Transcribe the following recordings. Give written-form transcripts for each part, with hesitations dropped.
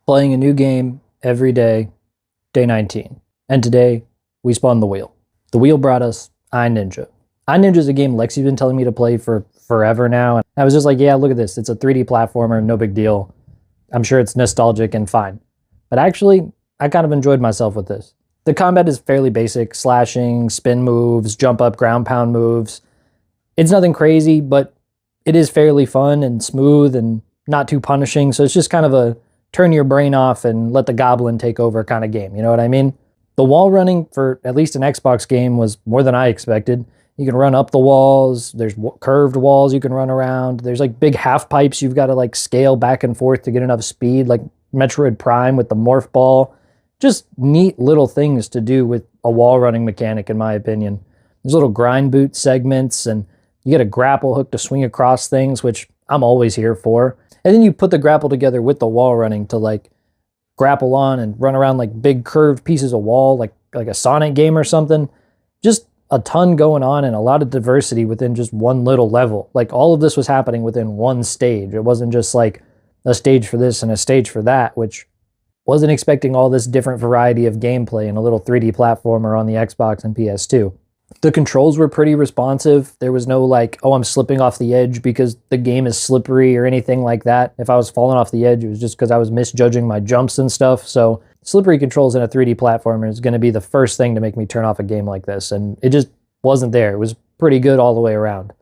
playing a new game every day, day 19. And today, we spun the wheel. The wheel brought us iNinja. iNinja is a game Lexi's been telling me to play for forever now. And I was just like, yeah, look at this. It's a 3D platformer, no big deal. I'm sure it's nostalgic and fine. But actually, I kind of enjoyed myself with this. The combat is fairly basic, slashing, spin moves, jump up, ground pound moves. It's nothing crazy, but it is fairly fun and smooth and not too punishing. So it's just kind of a turn your brain off and let the goblin take over kind of game. You know what I mean? The wall running for at least an Xbox game was more than I expected. You can run up the walls. There's curved walls you can run around. There's like big half pipes you've got to like scale back and forth to get enough speed, like Metroid Prime with the morph ball. Just neat little things to do with a wall running mechanic, in my opinion. There's little grind boot segments, and you get a grapple hook to swing across things, which I'm always here for. And then you put the grapple together with the wall running to like grapple on and run around like big curved pieces of wall, like a Sonic game or something. Just a ton going on and a lot of diversity within just one little level. Like all of this was happening within one stage. It wasn't just like a stage for this and a stage for that, which wasn't expecting all this different variety of gameplay in a little 3D platformer on the Xbox and PS2. The controls were pretty responsive. There was no like, oh, I'm slipping off the edge because the game is slippery or anything like that. If I was falling off the edge, it was just because I was misjudging my jumps and stuff. So slippery controls in a 3D platformer is going to be the first thing to make me turn off a game like this. And it just wasn't there. It was pretty good all the way around.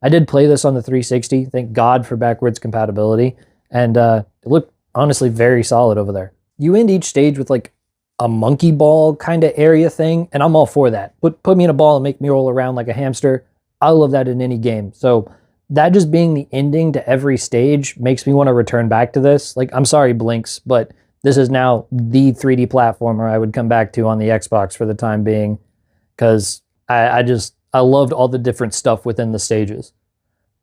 I did play this on the 360. Thank God for backwards compatibility. And it looked honestly very solid over there. You end each stage with like a monkey ball kind of area thing, and I'm all for that. Put me in a ball and make me roll around like a hamster. I love that in any game. So that just being the ending to every stage makes me want to return back to this. Like, I'm sorry, Blinks, but this is now the 3D platformer I would come back to on the Xbox for the time being, because I loved all the different stuff within the stages.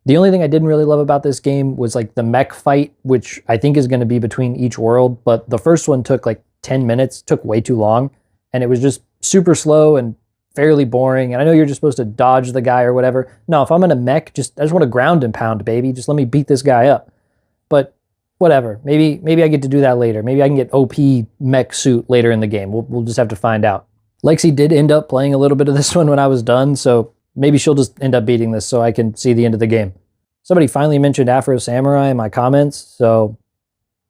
The only thing I didn't really love about this game was like the mech fight, which I think is going to be between each world, but the first one took like 10 minutes, took way too long, and it was just super slow and fairly boring. And I know you're just supposed to dodge the guy or whatever. No, if I'm in a mech, I just want to ground and pound, baby. Just let me beat this guy up. But whatever, maybe I get to do that later. Maybe I can get OP mech suit later in the game. We'll just have to find out. Lexi did end up playing a little bit of this one when I was done, so maybe she'll just end up beating this so I can see the end of the game. Somebody finally mentioned Afro Samurai in my comments, so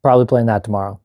probably playing that tomorrow.